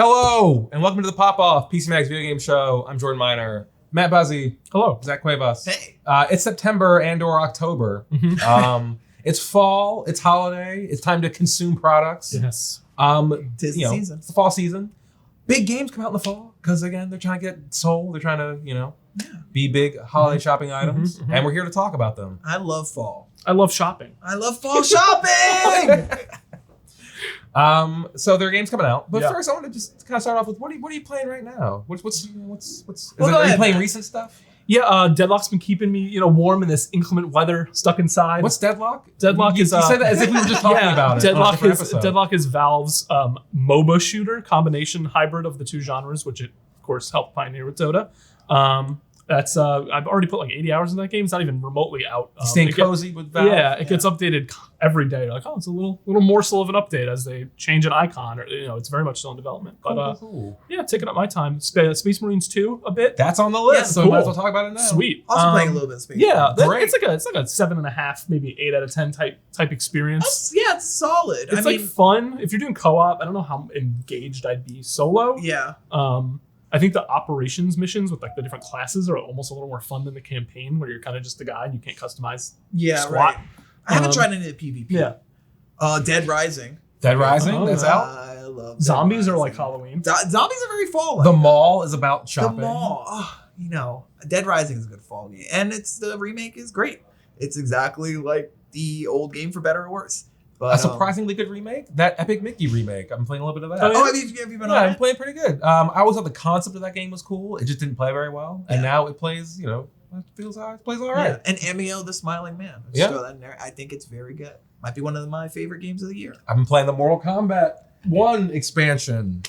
Hello, and welcome to the Pop-Off, PC Mag's video game show. I'm Jordan Miner. Matt Buzzy. Hello. Zach Cuevas. Hey. It's September and or October. It's fall, it's holiday, it's time to consume products. Yes. Tis the season. It's the fall season. Big games come out in the fall, because again, they're trying to get sold. They're trying to, be big holiday shopping items. And we're here to talk about them. I love fall. I love shopping. I love fall shopping! So there are games coming out, but Yeah. first I want to just kind of start off with what are you playing right now? Are you Go ahead, playing man. recent stuff? Yeah, Deadlock's been keeping me, warm in this inclement weather, stuck inside. What's Deadlock? Deadlock you is said that as if we were just talking about it. Deadlock is Valve's MOBA shooter combination hybrid of the two genres, which it of course helped pioneer with Dota. That's I've already put like 80 hours in that game. It's not even remotely out. Staying cozy with Valve. Yeah, it gets updated every day. Like, it's a little morsel of an update as they change an icon. Or it's very much still in development. But Cool. yeah, taking up my time. Space Marines 2 a bit. That's on the list, Yeah, so we might as well cool. talk about it now. Sweet. Also playing a little bit of Space. Yeah, Great. it's like a 7.5, maybe 8 out of 10 type experience. It's solid. It's fun if you're doing co-op. I don't know how engaged I'd be solo. Yeah. I think the operations missions with like the different classes are almost a little more fun than the campaign, where you're kind of just a guy and you can't customize. Yeah, Squat. right. I haven't tried any of the PvP. Yeah, Dead Rising. Dead Rising, Oh, that's yeah. out. I love Dead zombies are Rising. like Halloween. Zombies are very fall. The Mall is about The shopping. Mall. Dead Rising is a good fall game. And the remake is great. It's exactly like the old game for better or worse. But, A surprisingly good remake. That Epic Mickey remake. I'm playing a little bit of that. Oh, have you been on I'm it? playing pretty good. I always thought the concept of that game was cool. It just didn't play very well. And Yeah. now it plays, it plays all right. Yeah. And Amiel the Smiling Man. Just Yeah. throw that in there. I think it's very good. Might be one of my favorite games of the year. I've been playing the Mortal Kombat 1 expansion.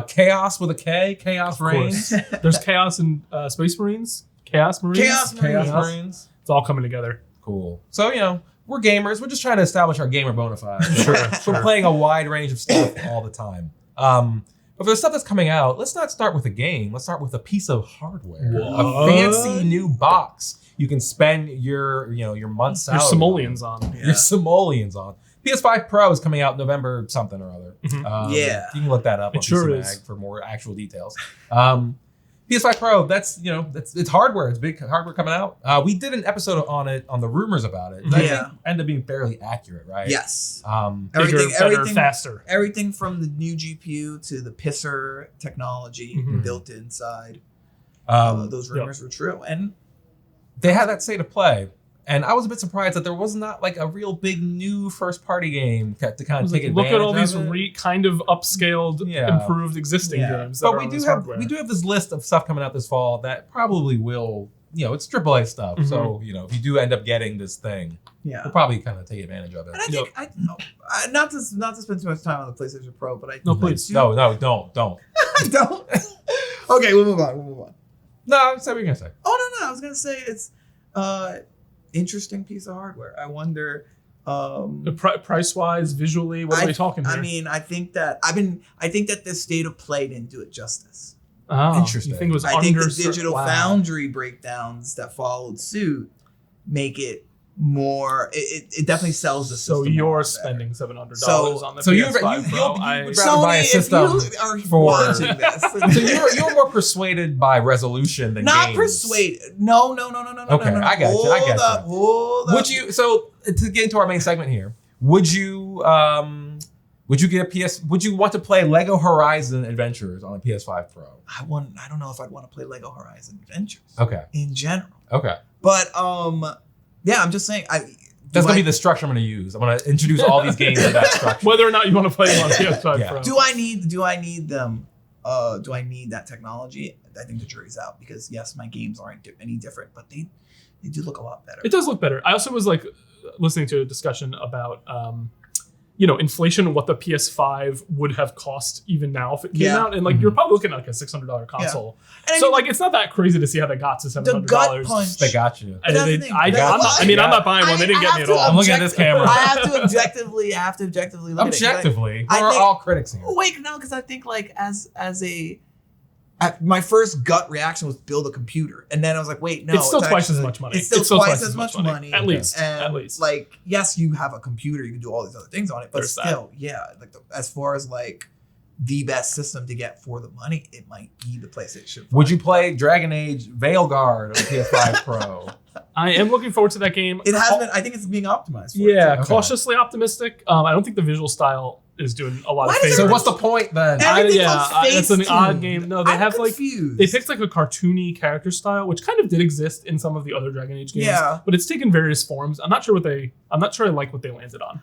Chaos with a K. Chaos Of course. Reigns. There's Chaos in Space Marines. Chaos Marines. Chaos Marines. Chaos Reigns. It's all coming together. Cool. So, we're gamers. We're just trying to establish our gamer bona fides. Sure. We're playing a wide range of stuff all the time. But for the stuff that's coming out, let's not start with a game. Let's start with a piece of hardware. What? A fancy new box you can spend your month's Your salary simoleons on. Yeah. Your simoleons on. PS5 Pro is coming out November something or other. Mhm. Yeah. You can look that up It on sure PC is. Mag for more actual details. PS5 Pro, that's it's hardware. It's big hardware coming out. We did an episode on it, on the rumors about it. That Yeah. ended up being fairly accurate, right? Yes. Bigger, better, faster. Everything from the new GPU to the pisser technology Mhm. built inside. Um, Those rumors were true. And they had that state of play, and I was a bit surprised that there was not like a real big new first party game to kind of take advantage Look at all these of it. kind of upscaled, Yeah. improved existing Yeah. games. That But are we on do this have hardware. this list of stuff coming out this fall that probably will, it's AAA stuff. Mhm. So if you do end up getting this thing, yeah. we'll probably kind of take advantage of it. And I think not to spend too much time on the PlayStation Pro, but I No, please. No, don't. don't. Okay, we'll move on. No, say what you're gonna say. Oh no, I was gonna say it's interesting piece of hardware. I wonder. Price wise, visually, what are we talking here? I mean, I think that the state of play didn't do it justice. Interesting. You think it was I think the under digital wow. foundry breakdowns that followed suit make it more. It definitely sells the system. So a you're lot better. spending $700 So- on the so you- PS5 you- Pro. you would I- rather buy a Sony, system if you are for- watching this, So you're more persuaded by resolution than not games. persuaded. No. Okay, no. I got you. Hold up. Would you? So to get into our main segment here, would you get a PS? Would you want to play Lego Horizon Adventures on a PS5 Pro? I don't know if I'd want to play Lego Horizon Adventures Okay. in general, Okay. but yeah, I'm just saying. That's gonna be the structure I'm gonna use. I'm gonna introduce all these games in that structure. Whether or not you want to play them on PS5 Yeah. Pro. Do I need them? Do I need that technology? I think the jury's out because yes, my games aren't any different, but they do look a lot better. It does look better. I also was listening to a discussion about inflation and what the PS5 would have cost even now if it came Yeah. out, and you're probably looking at like a $600 console. And I So mean, it's not that crazy to see how they got to the $700. gut punch. They got you. And That's they- the thing. I'm not buying one. They didn't get me at all. I'm looking at this camera. I have to objectively look Objectively, I we're think- all critics here. at it. Wait, no, because I think my first gut reaction was build a computer, and then I was like, wait, no, It's still twice actually- as much money. It's still twice as much money. At least. And yes, you have a computer, you can do all these other things on it, but There's still, yeah, as far as the best system to get for the money, it might be the PlayStation 5. Would you play Dragon Age Veilguard on the PS5 Pro? I am looking forward to that game. It has been. I think it's being optimized. For Yeah, it too. Okay. cautiously optimistic. I don't think the visual style is doing a lot Why of does favors. So what's the point then? Everything's on it's an Facetune. odd game. No, they I'm have confused. they picked like a cartoony character style, which kind of did exist in some of the other Dragon Age games. Yeah. But it's taken various forms. I'm not sure I like what they landed on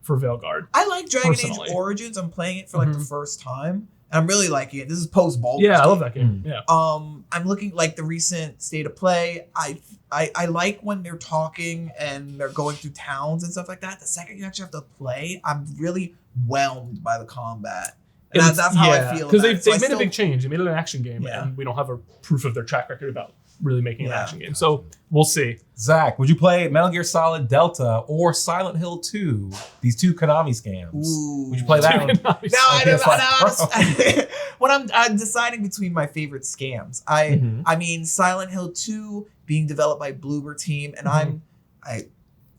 for Veilguard. I like Dragon Personally. Age Origins. I'm playing it for like the first time, and I'm really liking it. This is post Baldur's Yeah, I Gate. love that game. Yeah. I'm looking like the recent state of play. I like when they're talking and they're going through towns and stuff like that. The second you actually have to play, I'm really whelmed by the combat. And that's how I feel. Because about it. So they've made still- a big change. They made it an action game, Yeah. and we don't have a proof of their track record about really making an Yeah. action game. So we'll see. Zach, would you play Metal Gear Solid Delta or Silent Hill 2? These two Konami scams. Ooh. Would you play that one? Now I don't PS5 know. When I'm deciding between my favorite scams, I mean Silent Hill 2 being developed by Bloober Team, and I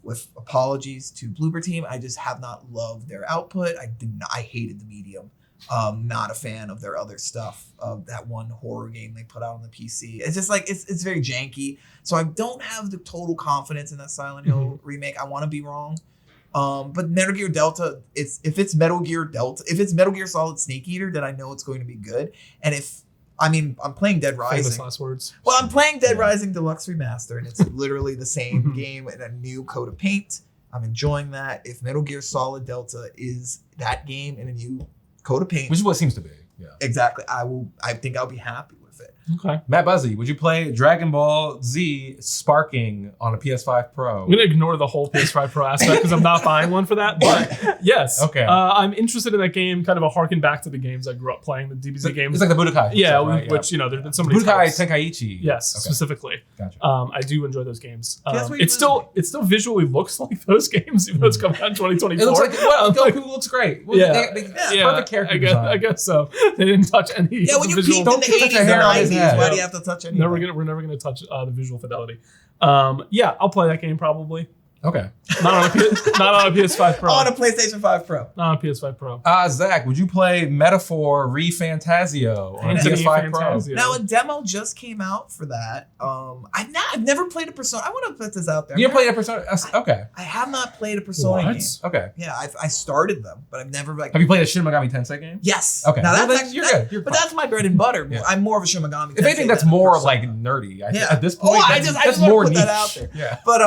with apologies to Bloober Team, I just have not loved their output. I hated the medium. Not a fan of their other stuff. That one horror game they put out on the PC. It's just like it's very janky. So I don't have the total confidence in that Silent Hill remake. I want to be wrong. But Metal Gear Delta, if it's Metal Gear Solid Snake Eater, then I know it's going to be good. And I'm playing Dead Famous Rising. last words. Well, I'm playing Dead Rising Deluxe Remaster, and it's literally the same game in a new coat of paint. I'm enjoying that. If Metal Gear Solid Delta is that game in a new coat of paint, Which is what it seems to be. Yeah. exactly, I think I'll be happy with it. Okay. Matt Buzzy, would you play Dragon Ball Z Sparking on a PS5 Pro? I'm going to ignore the whole PS5 Pro aspect because I'm not buying one for that. But yes. Okay. I'm interested in that game, kind of a harken back to the games I grew up playing, the DBZ games. It's like the Budokai. Yeah, stuff, right? which, there's been so many Budokai types. Tenkaichi. Yes, Okay. specifically. Gotcha. I do enjoy those games. That's what It still visually looks like those games, even though it's coming out in 2024. It looks like Goku looks great. Well, Yeah. Perfect character I design. guess so. They didn't touch any. Yeah, when of you the visual. peeked in the touch 80s a and hair on his 90s, head. why do you have to touch anything? We're never gonna touch the visual fidelity. Yeah, I'll play that game probably. Okay. Not on a PS5 Pro. On a PlayStation 5 Pro. Not on a PS5 Pro. Zach, would you play Metaphor Re-Fantasio on a Anthony PS5 Pro? Fantasio. Now a demo just came out for that. I've never played a Persona. I want to put this out there. You played a Persona? Okay. I have not played a Persona What? game. Okay. Yeah, I started them, but I've never like. Have you played a Shin Megami Tensei game? Yes. Okay. Now Well, that's then actually, you're that- good. You're but fine. that's my bread and butter. Yeah. I'm more of a Shin Megami. If anything, Tensei that's than a more Persona. like nerdy. Yeah. At this point, I that's just more want to put niche. that out there. Yeah. But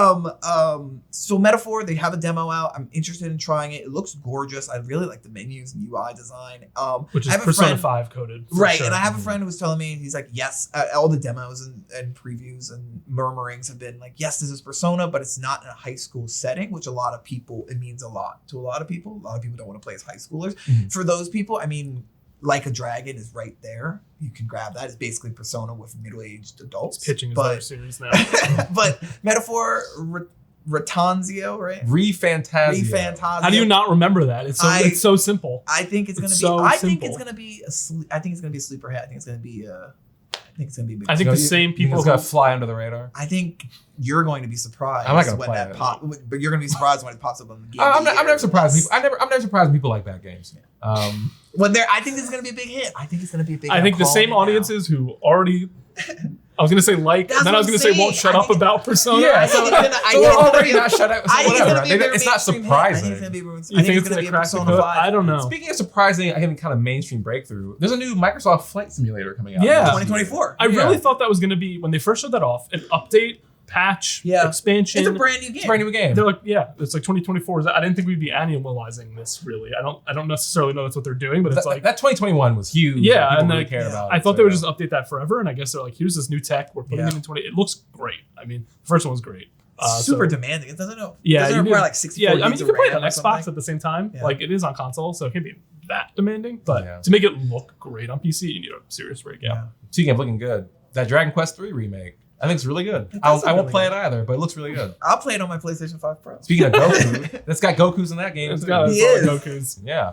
so Metaphor, they have a demo out. I'm interested in trying it. It looks gorgeous. I really like the menus and UI design. Which I is have a Persona friend- 5 coded. for Right, sure. and I have a friend who was telling me, he's like, yes, all the demos and previews and murmurings have been like, yes, this is Persona, but it's not in a high school setting, which it means a lot to a lot of people. A lot of people don't want to play as high schoolers. Mhm. For those people, Like a Dragon is right there. You can grab that. It's basically Persona with middle-aged adults. It's pitching his but, other series now. but Metaphor, Ratanzio, right? Re-Fantasio. Re-Fantasio. How do you not remember that? It's so simple. I think it's gonna It's be. so I think simple. it's gonna be I think it's gonna be a sleeper hit. I think it's gonna be. I think it's gonna be. A big I think So the same you think people it's gonna who- fly under the radar. I think you're going to be surprised I'm not gonna when play that it. but you're going to be surprised when it pops up on the game. I'm never surprised. I'm never surprised when people like bad games. When I think this is going to be a big hit. I think it's going to be a big. I hit. think I'm the calling same it now. audiences who already. I was gonna say That's and then I was what gonna I'm say won't saying. shut I up think- about Persona. Yeah, I think it's gonna- I so think we're it's gonna already be a- not shut up. So I think it's whatever. going to be a It's not mainstream hit. surprising. I think it's going to be. You think it's going to be a crack the Persona code? 5. I don't know. Speaking of surprising, I think kind of mainstream breakthrough. There's a new Microsoft Flight Simulator coming out. Yeah. this 2024. I really thought that was gonna be when they first showed that off an update, patch, Yeah. expansion. It's a brand new game. It's a brand new game. They're like, yeah, it's like 2024. I didn't think we'd be annualizing this. Really, I don't necessarily know that's what they're doing, but it's that, like that 2021 was huge. Yeah, people and really like, cared yeah. about. I it, thought so they would yeah. just update that forever, and I guess they're like, here's this new tech. We're putting Yeah. it in 20. It looks great. I mean, the first one was great. Super so- demanding. It doesn't know. Yeah, doesn't you require need- like 64 Yeah, I mean, gigs you of can play it RAM on or Xbox something. at the same time. Yeah. Like it is on console, so it can't be that demanding. But Yeah. to make it look great on PC, you need a serious rig. Yeah. Speaking of looking good, that Dragon Quest 3 remake, I think it's really good. It I does look won't really play good. it either, but it looks really good. I'll play it on my PlayStation 5 Pro. Speaking of Goku, that's got Goku's in that game It's too. got He it's all is. Goku's. Yeah.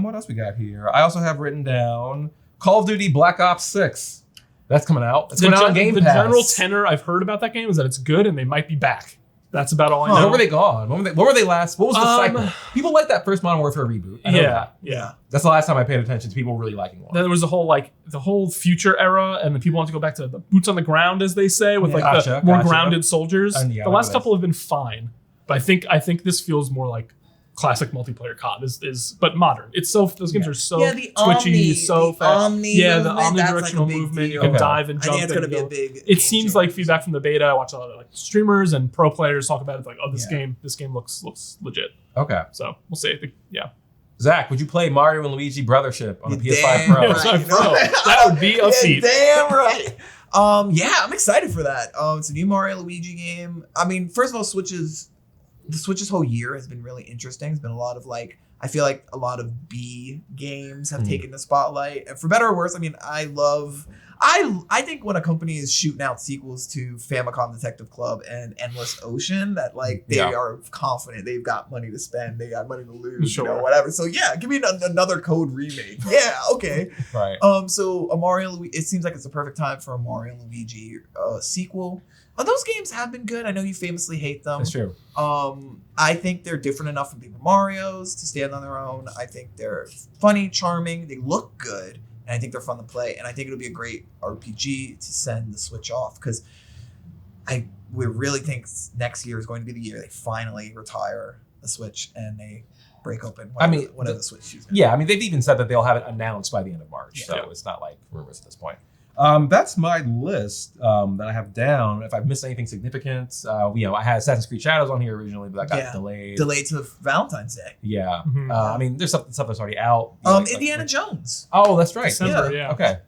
What else we got here? I also have written down Call of Duty Black Ops 6. That's coming out. It's coming out on Game the Pass. general tenor I've heard about that game is that it's good and they might be back. That's about all I Where know. were they gone? When were they last? What was the cycle? People like that first Modern Warfare reboot. I know that. Yeah. That's the last time I paid attention to people really liking one. Then there was the whole future era, and then people want to go back to the boots on the ground, as they say, with the more grounded soldiers. The last couple have been fine, but I think this feels more like classic multiplayer COD but modern. It's so those games are so the twitchy, so fast. The movement, omnidirectional movement. You deal. can dive and I jump. think it's gonna be a big. It seems like feedback from the beta. I watch a lot of like streamers and pro players talk about it. Like, oh, this game looks legit. Okay, so we'll see. Yeah. Zach, would you play Mario and Luigi Brothership on the PS5 Damn Pro? right. That would be a feat. Damn right. Yeah, I'm excited for that. It's a new Mario Luigi game. I mean, first of all, the Switch's whole year has been really interesting. It's been a lot of I feel like a lot of B games have taken the spotlight. And for better or worse, I mean, I think when a company is shooting out sequels to Famicom Detective Club and Endless Ocean, that they are confident they've got money to spend, they got money to lose, whatever. So yeah, give me another Code remake. Yeah, okay. Right. So a Mario Luigi, it seems like it's the perfect time for a Mario Luigi sequel. Those games have been good. I know you famously hate them. That's true. I think they're different enough from Paper Marios to stand on their own. I think they're funny, charming. They look good, and I think they're fun to play. And I think it'll be a great RPG to send the Switch off, because we really think next year is going to be the year they finally retire the Switch and they break open whatever the Switch chooses. Yeah, I mean, they've even said that they'll have it announced by the end of March, so it's not like rumors at this point. That's my list that I have down. If I've missed anything significant, I had Assassin's Creed Shadows on here originally, but that got delayed. Delayed to Valentine's Day. Yeah. I mean, there's stuff that's already out. Indiana Jones. Oh, that's right. December, yeah. Okay.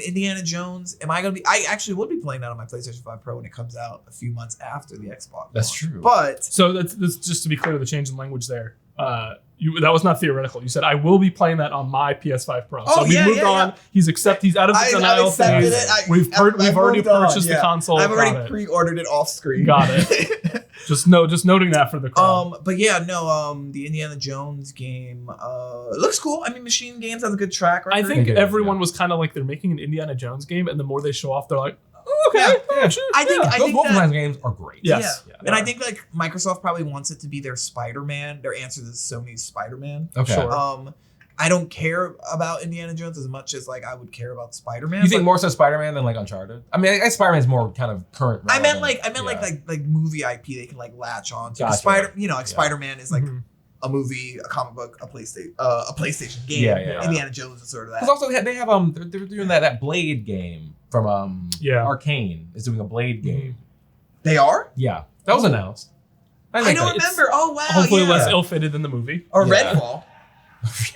Indiana Jones. I actually would be playing that on my PlayStation 5 Pro when it comes out a few months after the Xbox. That's launch. true. But so that's just to be clear, the change in language there. That was not theoretical. You said I will be playing that on my PS5 Pro. So we moved on. Yeah. He's out of the denial phase. We've already purchased the console. I've already pre-ordered it off screen. Got it. just noting that for the crowd. But yeah, no. The Indiana Jones game looks cool. I mean, Machine Games has a good track record. I think everyone was kind of like, they're making an Indiana Jones game, and the more they show off, they're like, okay, sure. I think those Wolfenstein games are great. Yes. Yeah. And I think Microsoft probably wants it to be their Spider-Man, their answer to Sony's Spider-Man. Okay. Sure. I don't care about Indiana Jones as much as I would care about Spider-Man. You think more so Spider-Man than Uncharted? I mean, I guess Spider-Man's more kind of current. I meant like movie IP they can latch on to. Gotcha. Spider-Man is a movie, a comic book, a PlayStation game. Yeah. Indiana Jones is sort of that. Because also they have they're doing that Blade game from Arcane is doing a Blade game. They are? Yeah, that was announced. I don't remember. Oh wow! Hopefully less ill-fated than the movie. Or Redfall.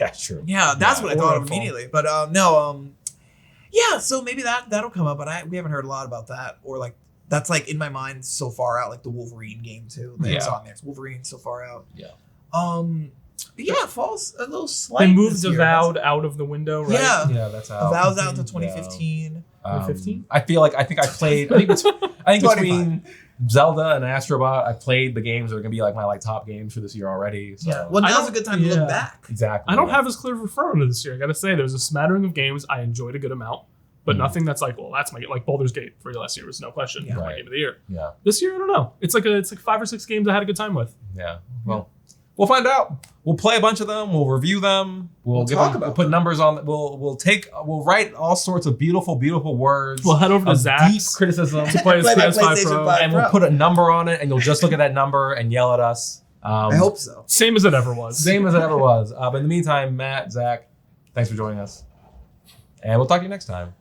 Yeah, true. Yeah, that's what I thought of immediately. But yeah. So maybe that'll come up, but we haven't heard a lot about that. Or that's in my mind so far out. Like the Wolverine game too. That's on there. It's Wolverine so far out. Yeah. It falls a little slight. They moved Avowed out of the window, right? Yeah, that's out. Avowed's out to 2015. 2015. I feel like I think between Zelda and Astrobot, I played the games that are gonna be my top games for this year already. So. Yeah. Well, now's a good time to look back. Exactly. I don't have as clear of a referral to this year. I gotta say, there's a smattering of games I enjoyed a good amount, but nothing that's that's my Baldur's Gate for last year was no question my game of the year. Yeah. This year, I don't know. It's like 5 or 6 games I had a good time with. Yeah. Well. We'll find out. We'll play a bunch of them. We'll review them. We'll put numbers on. We'll write all sorts of beautiful words. We'll head over to Zach's deep criticism to play his PS5 Pro, and we'll put a number on it, and you'll just look at that number and yell at us. I hope so. Same as it ever was. But in the meantime, Matt, Zach, thanks for joining us, and we'll talk to you next time.